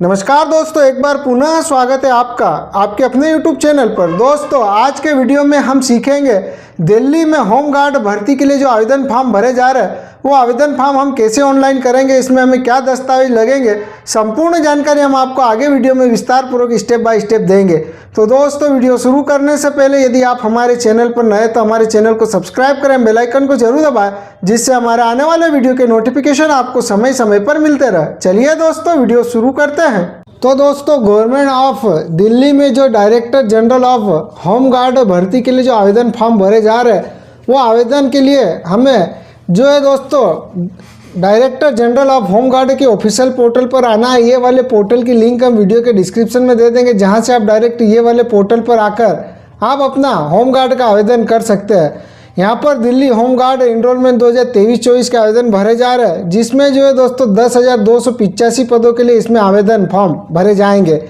नमस्कार दोस्तों, एक बार पुनः स्वागत है आपका आपके अपने YouTube चैनल पर। दोस्तों, आज के वीडियो में हम सीखेंगे दिल्ली में होमगार्ड भर्ती के लिए जो आवेदन फॉर्म भरे जा रहे हैं वो आवेदन फॉर्म हम कैसे ऑनलाइन करेंगे, इसमें हमें क्या दस्तावेज लगेंगे, संपूर्ण जानकारी हम आपको आगे वीडियो में विस्तार पूर्वक स्टेप बाय स्टेप देंगे। तो दोस्तों, वीडियो शुरू करने से पहले यदि आप हमारे चैनल पर नए तो हमारे चैनल को सब्सक्राइब करें, बेल आइकन को जरूर दबाएं, जिससे हमारे आने वाले वीडियो के नोटिफिकेशन आपको समय समय पर मिलते रहे। चलिए दोस्तों, वीडियो शुरू करते हैं। तो दोस्तों, गवर्नमेंट ऑफ दिल्ली में जो डायरेक्टर जनरल ऑफ होमगार्ड भर्ती के लिए जो आवेदन फॉर्म भरे जा रहे हैं वो आवेदन के लिए हमें जो है दोस्तों डायरेक्टर जनरल ऑफ होमगार्ड के ऑफिशियल पोर्टल पर आना है। ये वाले पोर्टल की लिंक हम वीडियो के डिस्क्रिप्शन में दे देंगे, जहां से आप डायरेक्ट ये वाले पोर्टल पर आकर आप अपना होमगार्ड का आवेदन कर सकते हैं। यहाँ पर दिल्ली होमगार्ड इनरोलमेंट 2023-24 के आवेदन भरे जा रहे हैं, जिसमें जो है दोस्तों 10,285 पदों के लिए इसमें आवेदन फॉर्म भरे जाएंगे।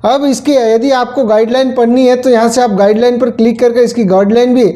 अब इसकी यदि आपको गाइडलाइन पढ़नी है तो यहाँ से आप गाइडलाइन पर क्लिक करके इसकी गाइडलाइन भी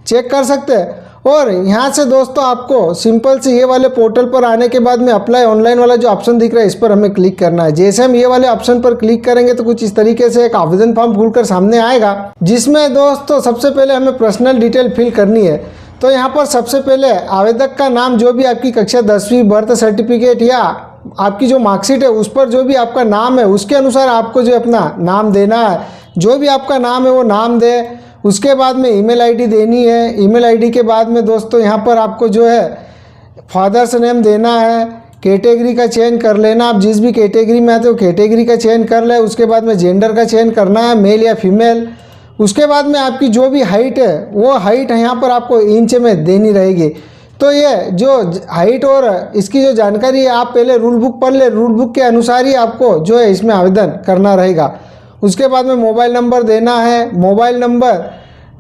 चेक कर सकते हैं। और यहाँ से दोस्तों आपको सिंपल से ये वाले पोर्टल पर आने के बाद में अप्लाई ऑनलाइन वाला जो ऑप्शन दिख रहा है इस पर हमें क्लिक करना है। जैसे हम ये वाले ऑप्शन पर क्लिक करेंगे तो कुछ इस तरीके से एक आवेदन फॉर्म खुलकर सामने आएगा, जिसमें दोस्तों सबसे पहले हमें पर्सनल डिटेल फिल करनी है। तो यहाँ पर सबसे पहले आवेदक का नाम, जो भी आपकी कक्षा 10वीं बर्थ सर्टिफिकेट या आपकी जो मार्कशीट है उस पर जो भी आपका नाम है उसके अनुसार आपको जो अपना नाम देना है। जो भी आपका नाम है वो नाम दे। उसके बाद में ईमेल आईडी देनी है। ईमेल आईडी के बाद में दोस्तों यहाँ पर आपको जो है फादर्स नेम देना है। कैटेगरी का चयन कर लेना, आप जिस भी कैटेगरी में आते हो कैटेगरी का चयन कर ले। उसके बाद में जेंडर का चयन करना है, मेल या फीमेल। उसके बाद में आपकी जो भी हाइट है वो हाइट यहाँ पर आपको इंच में देनी रहेगी। तो ये जो हाइट और इसकी जो जानकारी है आप पहले रूल बुक पढ़ ले, रूल बुक के अनुसार ही आपको जो है इसमें आवेदन करना रहेगा। उसके बाद में मोबाइल नंबर देना है। मोबाइल नंबर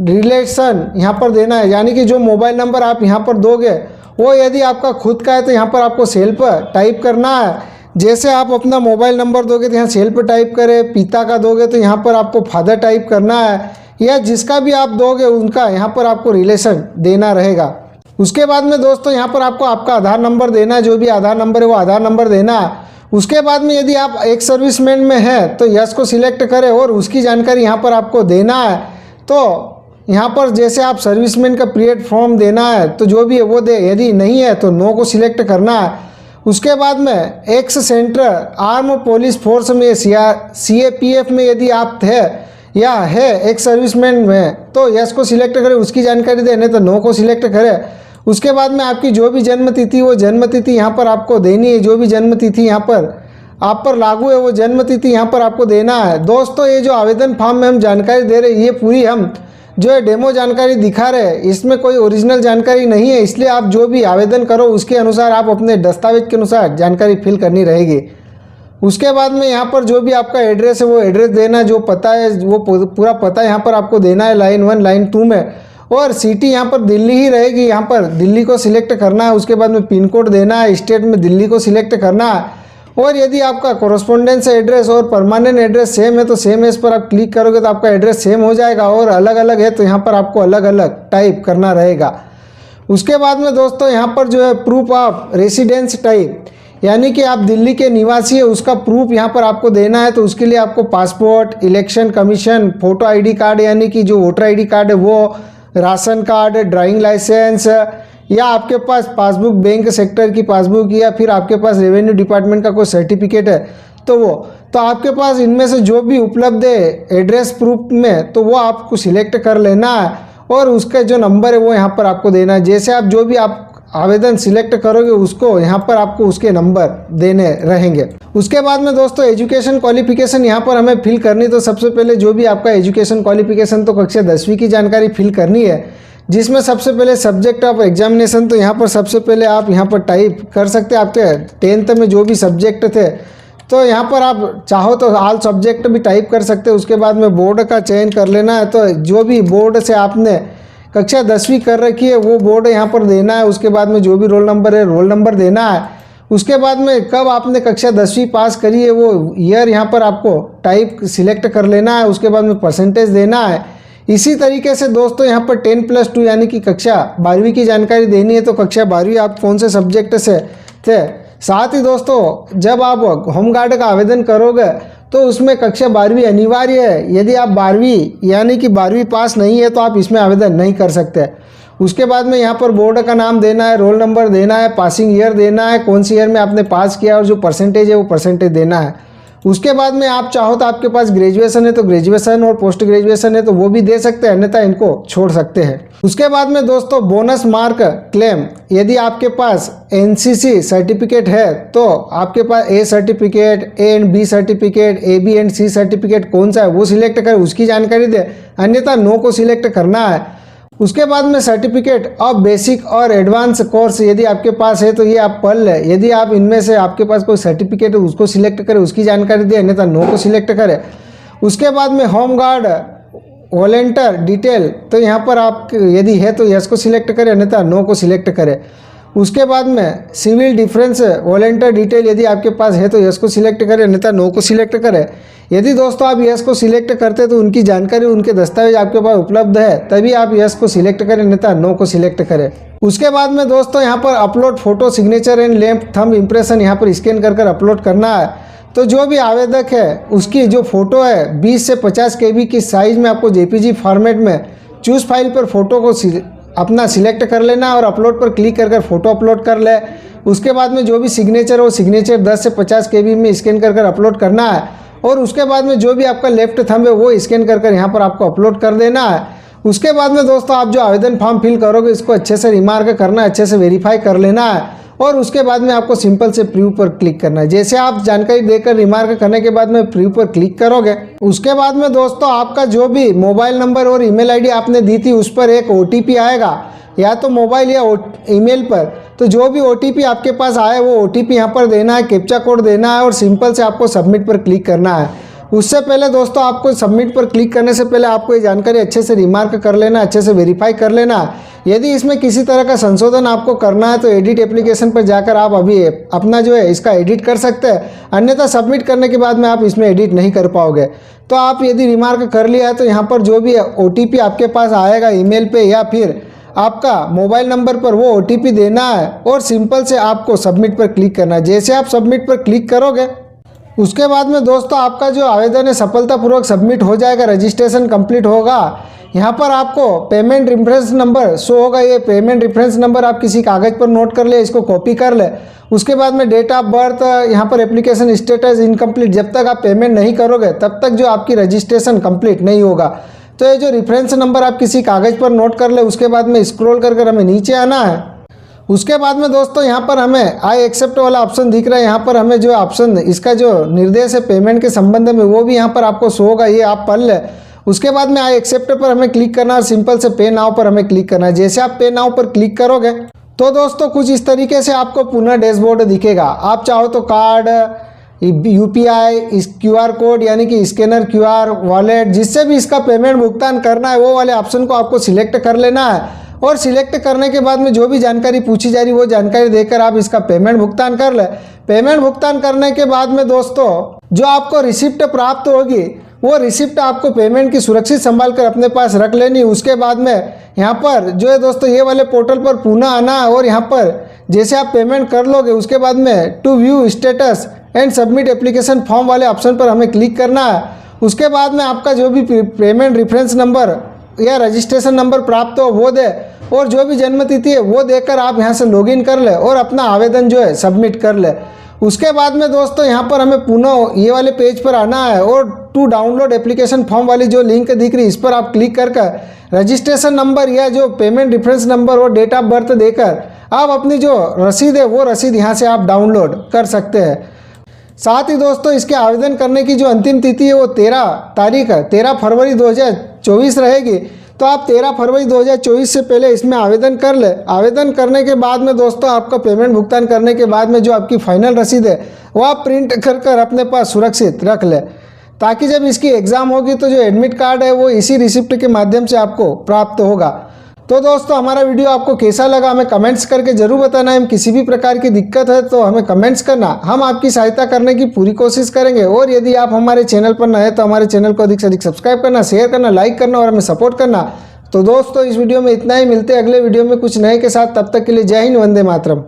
रिलेशन यहाँ पर देना है, यानी कि जो मोबाइल नंबर आप यहाँ पर दोगे वो यदि आपका खुद का है तो यहाँ पर आपको सेल पर टाइप करना है। जैसे आप अपना मोबाइल नंबर दोगे तो यहाँ सेल पर टाइप करें, पिता का दोगे तो यहाँ पर आपको फादर टाइप करना है, या जिसका भी आप दोगे उनका यहाँ पर आपको रिलेशन देना रहेगा। उसके बाद में दोस्तों यहाँ पर आपको आपका आधार नंबर देना है, जो भी आधार नंबर है वो आधार नंबर देना है। उसके बाद में यदि आप एक सर्विसमैन में हैं तो यस को सिलेक्ट करें और उसकी जानकारी यहाँ पर आपको देना है। तो यहाँ पर जैसे आप सर्विसमैन का पीरियड फॉर्म देना है तो जो भी है वो दे, यदि नहीं है तो नो को सिलेक्ट करना है। उसके बाद में x centre arm police force में CAPF में यदि आप थे या है एक सर्विसमैन में तो यस को सिलेक्ट करें, उसकी जानकारी दें, नहीं तो नो को सिलेक्ट करें। उसके बाद में आपकी जो भी जन्म तिथि वो जन्म तिथि यहाँ पर आपको देनी है। जो भी जन्म तिथि यहाँ पर आप पर लागू है वो जन्म तिथि यहाँ पर आपको देना है। दोस्तों, ये जो आवेदन फॉर्म में हम जानकारी दे रहे हैं ये पूरी हम जो है डेमो जानकारी दिखा रहे हैं, इसमें कोई ओरिजिनल जानकारी नहीं है। इसलिए आप जो भी आवेदन करो उसके अनुसार आप अपने दस्तावेज के अनुसार जानकारी फिल करनी रहेगी। उसके बाद में यहाँ पर जो भी आपका एड्रेस है वो एड्रेस देना, जो पता है वो पूरा पता यहाँ पर आपको देना है लाइन 1 लाइन 2 में। और सिटी यहाँ पर दिल्ली ही रहेगी, यहाँ पर दिल्ली को सिलेक्ट करना है। उसके बाद में पिन कोड देना है, स्टेट में दिल्ली को सिलेक्ट करना है। और यदि आपका कोरस्पोंडेंस एड्रेस और परमानेंट एड्रेस सेम है तो सेम एस पर आप क्लिक करोगे तो आपका एड्रेस सेम हो जाएगा, और अलग अलग है तो यहाँ पर आपको अलग अलग टाइप करना रहेगा। उसके बाद में दोस्तों यहाँ पर जो है प्रूफ ऑफ रेसिडेंस टाइप, यानी कि आप दिल्ली के निवासी है उसका प्रूफ यहाँ पर आपको देना है। तो उसके लिए आपको passport, election commission, photo ID card यानी कि जो वोटर ID कार्ड है वो, राशन कार्ड, ड्राइविंग लाइसेंस, या आपके पास पासबुक बैंक सेक्टर की पासबुक, या फिर आपके पास रेवेन्यू डिपार्टमेंट का कोई सर्टिफिकेट है तो वो, तो आपके पास इनमें से जो भी उपलब्ध है एड्रेस प्रूफ में तो वो आपको सिलेक्ट कर लेना है। और उसका जो नंबर है वो यहाँ पर आपको देना है। जैसे आप जो भी आप आवेदन सिलेक्ट करोगे उसको यहाँ पर आपको उसके नंबर देने रहेंगे। उसके बाद में दोस्तों एजुकेशन क्वालिफिकेशन यहाँ पर हमें फिल करनी। तो सबसे पहले जो भी आपका एजुकेशन क्वालिफिकेशन तो कक्षा 10वीं की जानकारी फिल करनी है, जिसमें सबसे पहले सब्जेक्ट ऑफ एग्जामिनेशन तो यहाँ पर सबसे पहले आप यहाँ पर टाइप कर सकते हैं आपके 10th में जो भी सब्जेक्ट थे तो यहाँ पर आप चाहो तो ऑल सब्जेक्ट भी टाइप कर सकते हैं। उसके बाद में बोर्ड का चयन कर लेना है, तो जो भी बोर्ड से आपने कक्षा 10वीं कर रखी है वो बोर्ड यहाँ पर देना है। उसके बाद में जो भी रोल नंबर है रोल नंबर देना है। उसके बाद में कब आपने कक्षा 10वीं पास करी है वो ईयर यहाँ पर आपको टाइप सिलेक्ट कर लेना है। उसके बाद में परसेंटेज देना है। इसी तरीके से दोस्तों यहाँ पर 10+2 यानी कि कक्षा 12वीं की जानकारी देनी है। तो कक्षा 12वीं आप कौन से सब्जेक्ट से थे, साथ ही दोस्तों जब आप होमगार्ड का आवेदन करोगे तो उसमें कक्षा 12वीं अनिवार्य है। यदि आप 12वीं यानी कि 12वीं पास नहीं है तो आप इसमें आवेदन नहीं कर सकते। उसके बाद में यहाँ पर बोर्ड का नाम देना है, रोल नंबर देना है, पासिंग ईयर देना है, कौन सी ईयर में आपने पास किया और जो परसेंटेज है वो परसेंटेज देना है। उसके बाद में आप चाहो तो आपके पास ग्रेजुएशन है तो ग्रेजुएशन और पोस्ट ग्रेजुएशन है तो वो भी दे सकते हैं, अन्यथा इनको छोड़ सकते हैं। उसके बाद में दोस्तों बोनस मार्क क्लेम, यदि आपके पास एनसीसी सर्टिफिकेट है तो आपके पास A certificate, A and B certificate, A B and C certificate कौन सा है वो सिलेक्ट करें, उसकी जानकारी दे, अन्यथा नो को सिलेक्ट करना है। उसके बाद में सर्टिफिकेट ऑफ बेसिक और एडवांस कोर्स यदि आपके पास है तो ये आप पढ़ लें। यदि आप इनमें से आपके पास कोई सर्टिफिकेट है उसको सिलेक्ट करें, उसकी जानकारी दें, अन्यथा नो को सिलेक्ट करें। उसके बाद में होमगार्ड वॉलेंटियर डिटेल, तो यहाँ पर आप यदि है तो यस को सिलेक्ट करें, अन्यथा नो को सिलेक्ट करें। उसके बाद में सिविल डिफेंस वॉलेंटियर डिटेल, यदि आपके पास है तो यस को सिलेक्ट करें, अन्यथा नो को सिलेक्ट करें। यदि दोस्तों आप यस को सिलेक्ट करते तो उनकी जानकारी, उनके दस्तावेज आपके पास उपलब्ध है तभी आप यस को सिलेक्ट करें, अन्यथा नो को सिलेक्ट करें। उसके बाद में दोस्तों यहाँ पर upload photo signature and left thumb impression यहाँ पर स्कैन कर कर अपलोड करना है। तो जो भी आवेदक है उसकी जो फोटो है 20 से 50 KB की साइज में आपको JPG फॉर्मेट में चूज फाइल पर फोटो को अपना सिलेक्ट कर लेना है और अपलोड पर क्लिक कर फोटो अपलोड कर ले। उसके बाद में जो भी सिग्नेचर है वो सिग्नेचर 10 से 50 KB में स्कैन कर अपलोड करना है और उसके बाद में जो भी आपका लेफ्ट थंब है वो स्कैन कर यहाँ पर आपको अपलोड कर देना है। उसके बाद में दोस्तों आप जो आवेदन फॉर्म फिल करोगे इसको अच्छे से रिमार्क करना है, अच्छे से वेरीफाई कर लेना है और उसके बाद में आपको सिंपल से प्रीव्यू पर क्लिक करना है। जैसे आप जानकारी देकर रिमार्क करने के बाद में प्रीव्यू पर क्लिक करोगे उसके बाद में दोस्तों आपका जो भी मोबाइल नंबर और ईमेल आईडी आपने दी थी उस पर एक OTP आएगा, या तो मोबाइल या ईमेल पर। तो जो भी OTP आपके पास आए वो OTP यहाँ पर देना है, कैप्चा कोड देना है और सिंपल से आपको सबमिट पर क्लिक करना है। उससे पहले दोस्तों आपको सबमिट पर क्लिक करने से पहले आपको ये जानकारी अच्छे से रिमार्क कर लेना, अच्छे से वेरीफाई कर लेना। यदि इसमें किसी तरह का संशोधन आपको करना है तो एडिट एप्लीकेशन पर जाकर आप अभी अपना जो है इसका एडिट कर सकते हैं, अन्यथा सबमिट करने के बाद में आप इसमें एडिट नहीं कर पाओगे। तो आप यदि रिमार्क कर लिया है तो यहाँ पर जो भी OTP आपके पास आएगा ईमेल पे या फिर आपका मोबाइल नंबर पर वो OTP देना है और सिंपल से आपको सबमिट पर क्लिक करना है। जैसे आप सबमिट पर क्लिक करोगे उसके बाद में दोस्तों आपका जो आवेदन है सफलतापूर्वक सबमिट हो जाएगा, रजिस्ट्रेशन कंप्लीट होगा। यहाँ पर आपको पेमेंट रेफरेंस नंबर शो होगा, ये पेमेंट रेफरेंस नंबर आप किसी कागज़ पर नोट कर ले, इसको कॉपी कर ले। उसके बाद में डेट ऑफ बर्थ, यहाँ पर एप्लीकेशन स्टेटस इनकम्प्लीट, जब तक आप पेमेंट नहीं करोगे तब तक जो आपकी रजिस्ट्रेशन कंप्लीट नहीं होगा। तो ये जो रेफरेंस नंबर आप किसी कागज़ पर नोट कर ले, उसके बाद में स्क्रॉल कर हमें नीचे आना है। उसके बाद में दोस्तों यहाँ पर हमें आई एक्सेप्ट वाला ऑप्शन दिख रहा है, यहाँ पर हमें जो ऑप्शन इसका जो निर्देश है पेमेंट के संबंध में वो भी यहाँ पर आपको शो होगा, ये आप पढ़ ले। उसके बाद में आई एक्सेप्ट पर हमें क्लिक करना है और सिंपल से पे नाउ पर हमें क्लिक करना है। जैसे आप पे नाउ पर क्लिक करोगे तो दोस्तों कुछ इस तरीके से आपको पुनः डैशबोर्ड दिखेगा। आप चाहो तो कार्ड, UPI, QR कोड यानी कि स्कैनर, QR, वॉलेट, जिससे भी इसका पेमेंट भुगतान करना है वो वाले ऑप्शन को आपको सिलेक्ट कर लेना है और सिलेक्ट करने के बाद में जो भी जानकारी पूछी जा रही है वो जानकारी देकर आप इसका पेमेंट भुगतान कर ले। पेमेंट भुगतान करने के बाद में दोस्तों जो आपको रिसिप्ट प्राप्त होगी वो रिसिप्ट आपको पेमेंट की सुरक्षित संभाल कर अपने पास रख लेनी। उसके बाद में यहाँ पर जो है दोस्तों ये वाले पोर्टल पर पुनः आना और यहाँ पर जैसे आप पेमेंट कर लोगे उसके बाद में to view status and submit application form वाले ऑप्शन पर हमें क्लिक करना है। उसके बाद में आपका जो भी पेमेंट रेफरेंस नंबर या रजिस्ट्रेशन नंबर प्राप्त हो वो दे और जो भी जन्म तिथि है वो देकर आप यहाँ से लॉगिन कर ले और अपना आवेदन जो है सबमिट कर ले। उसके बाद में दोस्तों यहाँ पर हमें पुनः ये वाले पेज पर आना है और टू डाउनलोड एप्लीकेशन फॉर्म वाली जो लिंक दिख रही है इस पर आप क्लिक कर रजिस्ट्रेशन नंबर या जो पेमेंट रेफरेंस नंबर और डेट ऑफ बर्थ देकर आप अपनी जो रसीद है वो रसीद यहाँ से आप डाउनलोड कर सकते हैं। साथ ही दोस्तों इसके आवेदन करने की जो अंतिम तिथि है वो 13 फरवरी 2024 रहेगी। तो आप 13 फरवरी 2024 से पहले इसमें आवेदन कर ले। आवेदन करने के बाद में दोस्तों आपका पेमेंट भुगतान करने के बाद में जो आपकी फाइनल रसीद है वो आप प्रिंट कर अपने पास सुरक्षित रख ले, ताकि जब इसकी एग्ज़ाम होगी तो जो एडमिट कार्ड है वो इसी रिसिप्ट के माध्यम से आपको प्राप्त होगा। तो दोस्तों हमारा वीडियो आपको कैसा लगा हमें कमेंट्स करके ज़रूर बताना है। किसी भी प्रकार की दिक्कत है तो हमें कमेंट्स करना, हम आपकी सहायता करने की पूरी कोशिश करेंगे। और यदि आप हमारे चैनल पर नए हैं तो हमारे चैनल को अधिक से अधिक सब्सक्राइब करना, शेयर करना, लाइक करना और हमें सपोर्ट करना। तो दोस्तों इस वीडियो में इतना ही, मिलते हैं अगले वीडियो में कुछ नए के साथ। तब तक के लिए जय हिंद, वंदे मातरम।